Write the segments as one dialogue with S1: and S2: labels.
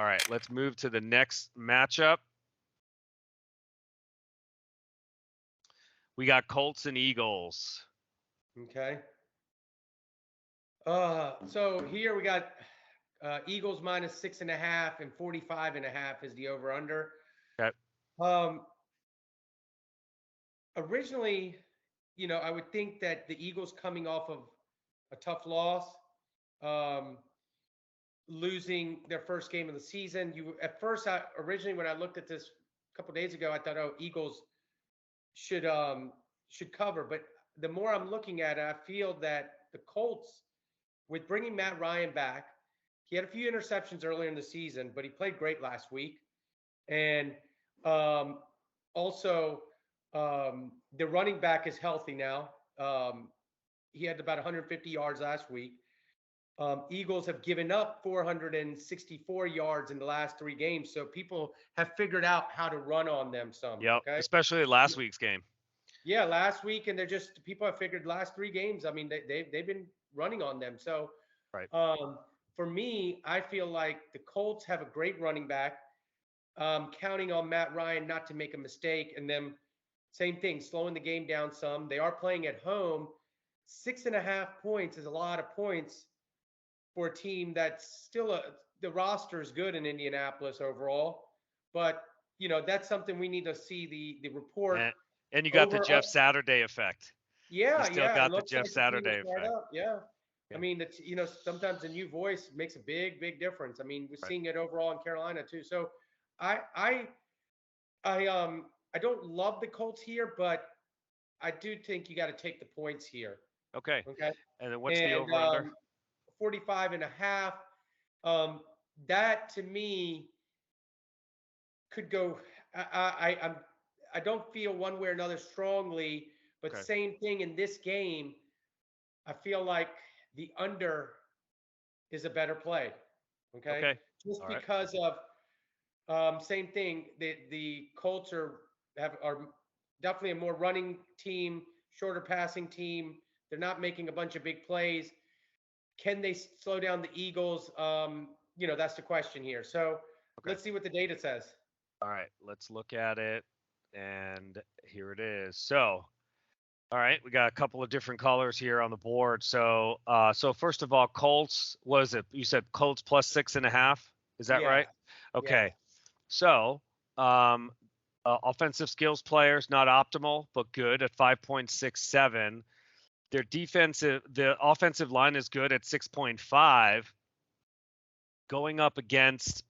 S1: All right, let's move to the next matchup. We got Colts and Eagles.
S2: Okay. So here we got Eagles minus 6.5 and 45.5 is the over under.
S1: Okay.
S2: Um, Originally, I would think that the Eagles coming off of a tough loss, um, losing their first game of the season. Originally when I looked at this a couple days ago, I thought, oh, Eagles should cover. But the more I'm looking at it, I feel that the Colts, with bringing Matt Ryan back, he had a few interceptions earlier in the season, but he played great last week. And um, also, the running back is healthy now. He had about 150 yards last week. Eagles have given up 464 yards in the last 3 games, so people have figured out how to run on them some.
S1: Yep.
S2: Okay.
S1: Especially last week's game.
S2: Yeah, last week, and people have figured last 3 games. I mean, they've been running on them. So,
S1: Right.
S2: for me, I feel like the Colts have a great running back. Counting on Matt Ryan not to make a mistake, and them, same thing, slowing the game down some. They are playing at home. 6.5 points is a lot of points for a team that's still the roster is good in Indianapolis overall, but that's something we need to see the report
S1: And you got the
S2: over.
S1: Jeff Saturday effect. You
S2: Yeah,
S1: still
S2: yeah, it
S1: got the
S2: looks
S1: Jeff
S2: like the team is
S1: Saturday
S2: fired
S1: effect.
S2: up. Yeah, I
S1: Yeah.
S2: mean, sometimes a new voice makes a big difference. I mean, we're
S1: Right.
S2: seeing it overall in Carolina too. So, I I I don't love the Colts here, but I do think you got to take the points here.
S1: Okay.
S2: Okay,
S1: And then what's the
S2: and
S1: over under?
S2: 45.5. Um, that to me could go. I don't feel one way or another strongly, but
S1: Okay.
S2: same thing in this game. I feel like the under is a better play. Okay,
S1: Okay.
S2: just
S1: All right.
S2: because of same thing. The Colts are definitely a more running team, shorter passing team. They're not making a bunch of big plays. Can they slow down the Eagles? That's the question here. So
S1: Okay.
S2: let's see what the data says.
S1: All right. Let's look at it. And here it is. So, all right, we got a couple of different colors here on the board. So first of all, Colts, was it? You said Colts plus 6.5. Is that
S2: Yeah,
S1: right?
S2: yeah,
S1: Okay. So, um, offensive skills players not optimal, but good at 5.67. The offensive line is good at 6.5. Going up against,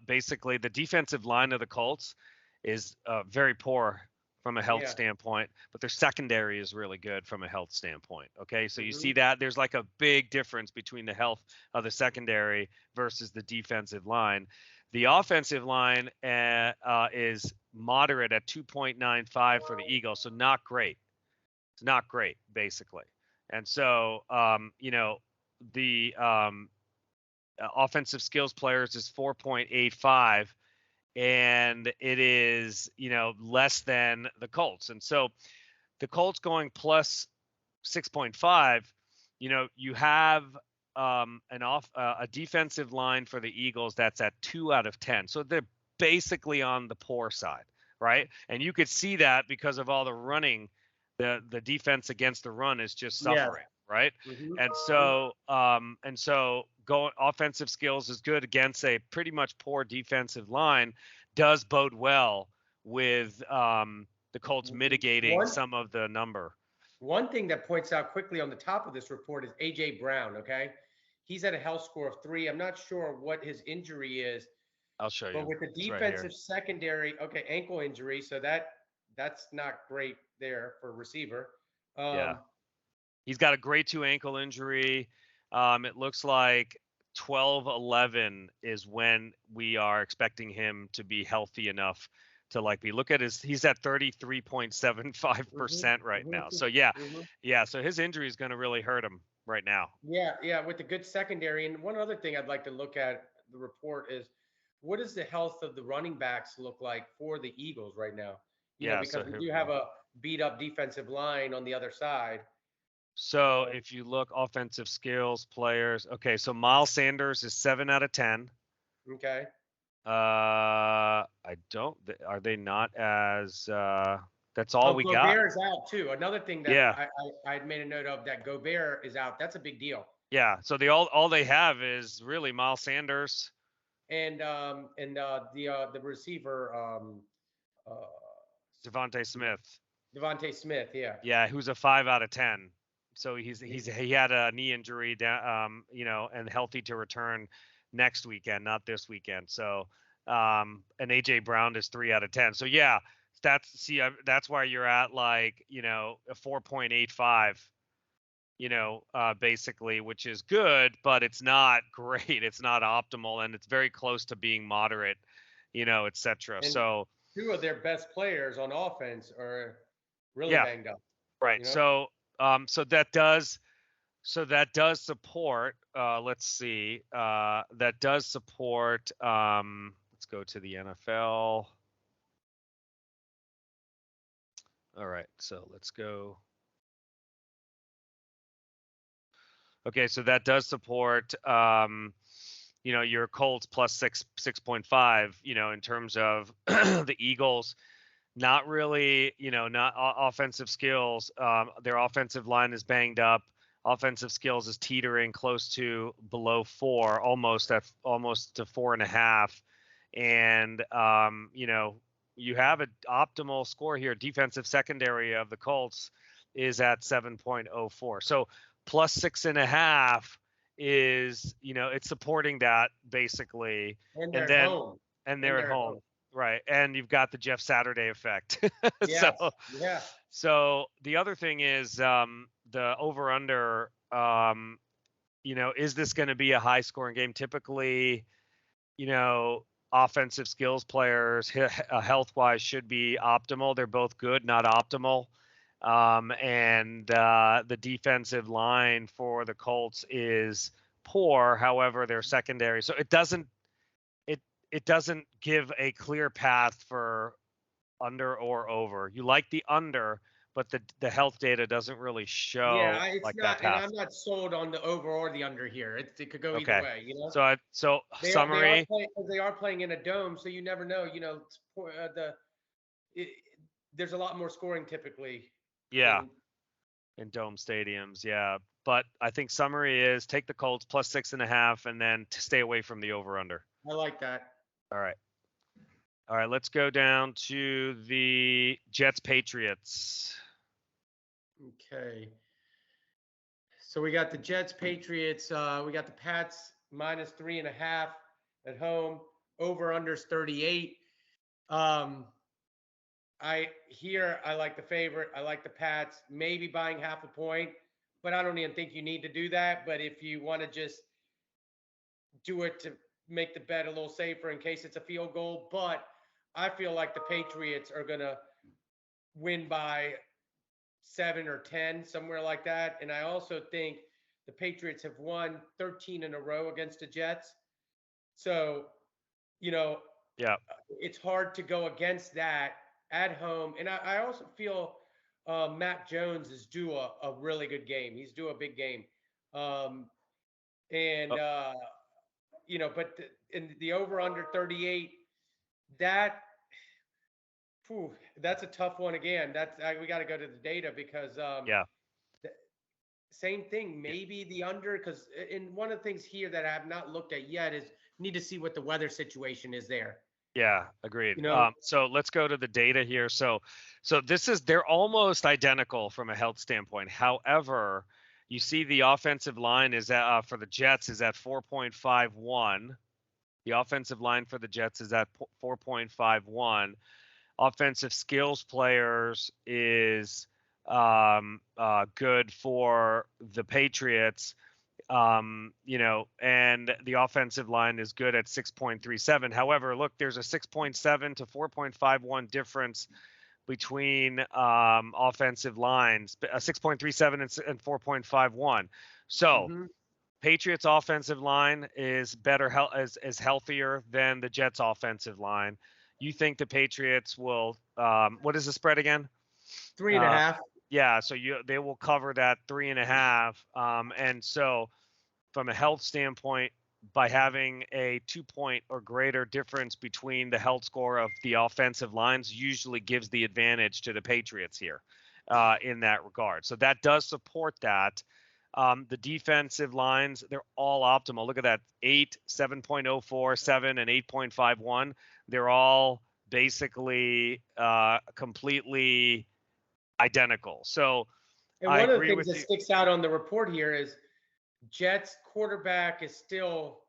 S1: basically the defensive line of the Colts is very poor from a health
S2: yeah.
S1: standpoint, but their secondary is really good from a health standpoint. Okay, so you see
S2: Hmm.
S1: that there's like a big difference between the health of the secondary versus the defensive line. The offensive line is moderate at 2.95 for the Eagles, so not great. It's not great, basically. And so, the offensive skills players is 4.85, and it is, less than the Colts. And so the Colts going plus 6.5, you have a defensive line for the Eagles that's at 2 out of 10. So they're basically on the poor side, right? And you could see that because of all the running. The defense against the run is just
S2: Yeah.
S1: suffering, right?
S2: Hmm.
S1: And so going offensive skills is good against a pretty much poor defensive line, does bode well with the Colts mitigating
S2: One
S1: some of the number.
S2: one thing that points out quickly on the top of this report is AJ Brown. Okay, he's at a health score of 3. I'm not sure what his injury is,
S1: I'll show
S2: but
S1: you.
S2: with the
S1: It's right here.
S2: defensive secondary, okay, ankle injury, so that's not great there for a receiver.
S1: Yeah.
S2: Um,
S1: He's got a grade 2 ankle injury. It looks like 12/11 is when we are expecting him to be healthy enough to look at he's at 33.75% right now. So yeah.
S2: mhm.
S1: Yeah, so his injury is going to really hurt him right now.
S2: Yeah, yeah, with the good secondary. And one other thing I'd like to look at the report is what does the health of the running backs look like for the Eagles right now?
S1: Yeah, so
S2: Because we
S1: here
S2: do
S1: we
S2: have
S1: go.
S2: a beat up defensive line on the other side.
S1: So if you look offensive skills players, okay, so Miles Sanders is 7 out of 10.
S2: Okay.
S1: I don't. Are they not as? That's all
S2: Oh,
S1: we got.
S2: Gobert is out too. Another thing that
S1: Yeah,
S2: I made a note of, that Gobert is out. That's a big deal.
S1: yeah. So all they have is really Miles Sanders
S2: And the receiver uh,
S1: Devontae Smith.
S2: Devontae Smith, yeah.
S1: Yeah, who's a 5 out of 10. So he had a knee injury down, and healthy to return next weekend, not this weekend. So, and AJ Brown is 3 out of 10. So yeah, that's why you're at like, a 4.85, basically, which is good, but it's not great. It's not optimal, and it's very close to being moderate, etc.
S2: And
S1: So
S2: two of their best players on offense are really
S1: yeah,
S2: banged up.
S1: right.
S2: You know,
S1: So that does support. Let's see. That does support. Let's go to the NFL. All right. So let's go. Okay. So that does support. Your Colts plus 6.5. In terms of the Eagles. Not really, not offensive skills. Their offensive line is banged up. Offensive skills is teetering close to below 4, almost to 4.5. And you have an optimal score here. Defensive secondary of the Colts is at 7.04. So plus 6.5 is, it's supporting that basically.
S2: and
S1: And
S2: they're at
S1: then
S2: home.
S1: and they're at home. Right. And you've got the Jeff Saturday effect.
S2: Yes. Yeah.
S1: So the other thing is the over under, is this going to be a high scoring game? Typically, offensive skills players health wise should be optimal. They're both good, not optimal. And the defensive line for the Colts is poor. However, they're secondary. So it doesn't give a clear path for under or over. You like the under, but the health data doesn't really show
S2: Yeah, it's
S1: like that
S2: not, and
S1: path.
S2: I'm not sold on the over or the under here. It could go either
S1: Okay.
S2: way, you know.
S1: So
S2: They are
S1: summary.
S2: playing, they are playing in a dome, so you never know. It, there's a lot more scoring typically.
S1: Yeah,
S2: In,
S1: in dome stadiums. Yeah, but I think summary is take the Colts plus 6.5, and then stay away from the over under.
S2: I like that.
S1: All right. All right. Let's go down to the Jets Patriots.
S2: Okay. So we got the Jets, Patriots. We got the Pats minus 3.5 at home. Over unders 38. I like the favorite. I like the Pats. Maybe buying half a point, but I don't even think you need to do that. But if you want to just do it to make the bet a little safer in case it's a field goal, but I feel like the Patriots are gonna win by 7 or 10, somewhere like that. And I also think the Patriots have won 13 in a row against the Jets. So, you know,
S1: Yeah.
S2: it's hard to go against that at home. And I also feel Matt Jones is due a really good game. He's due a big game. Um, and, but in the over under 38, that, that's a tough one again. We got to go to the data because
S1: Yeah.
S2: same thing, maybe the under, because in one of the things here that I have not looked at yet is need to see what the weather situation is there.
S1: Yeah, agreed.
S2: You know,
S1: So let's go to the data here. So they're almost identical from a health standpoint. However, you see the offensive line is at, for the Jets is at 4.51. The offensive line for the Jets is at 4.51. Offensive skills players is good for the Patriots. And the offensive line is good at 6.37. However, look, there's a 6.7 to 4.51 difference between offensive lines, 6.37 and 4.51. So Patriots offensive line is better, is healthier than the Jets offensive line. You think the Patriots will, what is the spread again?
S2: 3.5.
S1: Yeah, so they will cover that 3.5. And so from a health standpoint, by having a 2-point or greater difference between the health score of the offensive lines usually gives the advantage to the Patriots here in that regard. So that does support that. The defensive lines, they're all optimal. Look at that, 8, 7.04, 7, and 8.51. They're all basically completely identical. So
S2: And
S1: I
S2: one of the
S1: agree
S2: things
S1: with
S2: that
S1: you.
S2: sticks out on the report here is Jets quarterback is still,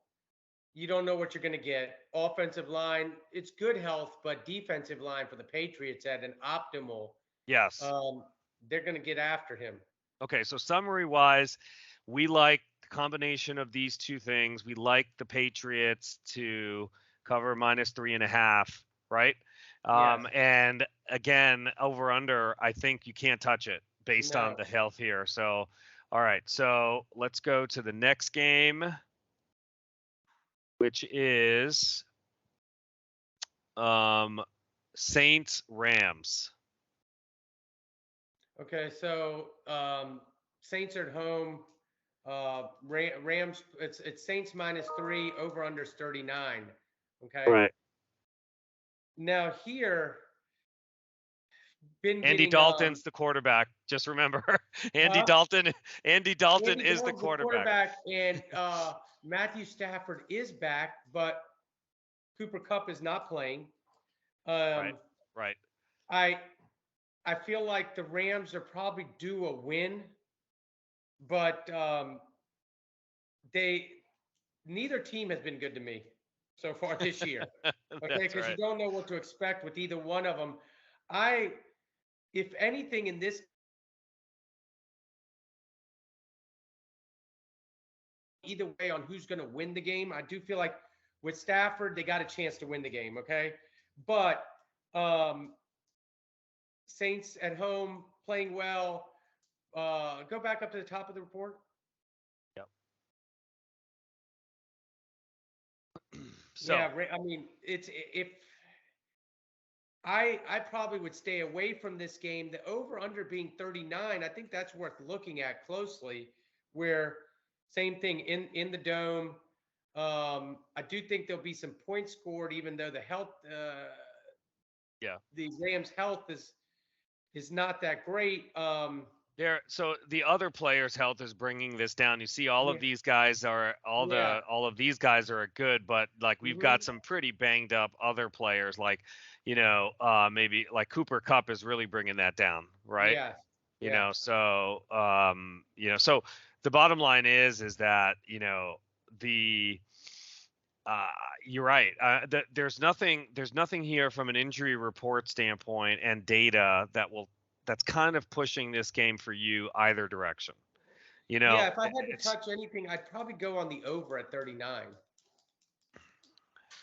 S2: you don't know what you're going to get. Offensive line, it's good health, but defensive line for the Patriots at an optimal.
S1: Yes.
S2: They're going to get after him.
S1: Okay, so summary wise, we like the combination of these two things. We like the Patriots to cover -3.5, right?
S2: Yes.
S1: And again, over under, I think you can't touch it based on
S2: No.
S1: the health here. So, all right, so let's go to the next game, which is Saints Rams.
S2: Okay, so Saints are at home. Rams, it's Saints -3, over under 39. Okay.
S1: Right.
S2: Now here, been
S1: Andy
S2: getting
S1: Dalton's the quarterback. Just remember, Andy
S2: huh?
S1: Dalton. Andy Dalton
S2: Andy
S1: is the
S2: Dalton's the
S1: quarterback.
S2: quarterback, and Matthew Stafford is back, but Cooper Kupp is not playing.
S1: Right. Right.
S2: I I feel like the Rams are probably due a win, but they neither team has been good to me so far this year. Okay,
S1: That's
S2: because you
S1: right.
S2: don't know what to expect with either one of them. I, if anything, in this either way on who's going to win the game, I do feel like with Stafford they got a chance to win the game. Okay, but Saints at home playing well. Go back up to the top of the report.
S1: Yep. So
S2: Yeah, I mean, it's if I probably would stay away from this game. The over under being 39, I think that's worth looking at closely. Where same thing in the dome. I do think there'll be some points scored, even though
S1: yeah.
S2: the Rams' health is not that great.
S1: So the other players' health is bringing this down. You see, all
S2: Yeah,
S1: of these guys are
S2: yeah.
S1: all of these guys are good, but like we've
S2: Hmm.
S1: got some pretty banged up other players, like maybe like Cooper Cup is really bringing that down, right?
S2: Yes,
S1: You
S2: yes.
S1: know, so so the bottom line is that the uh, you're right. There's nothing here from an injury report standpoint and data that's kind of pushing this game for you either direction. You know,
S2: Yeah, if I had to
S1: it's
S2: touch anything, I'd probably go on the over at 39.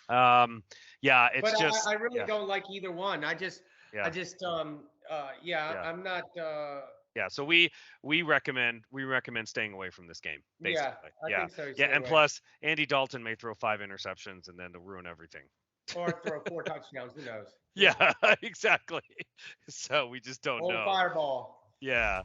S1: yeah,
S2: But
S1: it's just
S2: I really don't like either one. I
S1: yeah,
S2: just yeah,
S1: yeah,
S2: I'm not
S1: yeah. So we recommend staying away from this game,
S2: yeah,
S1: basically.
S2: I
S1: Yeah,
S2: think so.
S1: yeah,
S2: Stay
S1: and
S2: away.
S1: plus Andy Dalton may throw 5 interceptions and then to ruin everything.
S2: Or throw 4 touchdowns. Who knows? Yeah.
S1: Yeah, exactly. So we just don't
S2: Old
S1: know.
S2: fireball.
S1: Yeah.